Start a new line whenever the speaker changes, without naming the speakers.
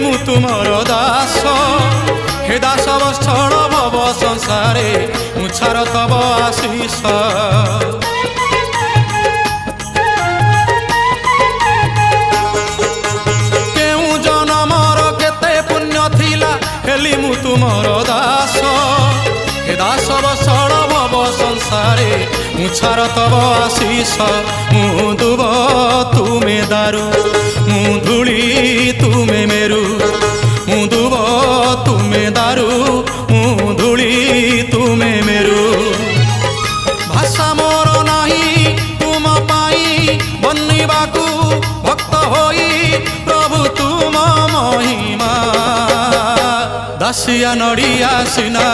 मु तुमर दास हे दास वत्सल भव संसारे मुछार तब आशीष केउ जनमर केते पुण्य थिला हेली मु तुमर दास हे दास वत्सल भव संसारे मुछार तब आशीष मु दुब तुमे दारु मु धूली तुमे मेरु मु दुब तुमे दारु मु धूली तुमे मेरु भाषा मोर नाही तुम पाई बन्निबाकू भक्त होई प्रभु तुम महिमा दासिया नड़िया सिना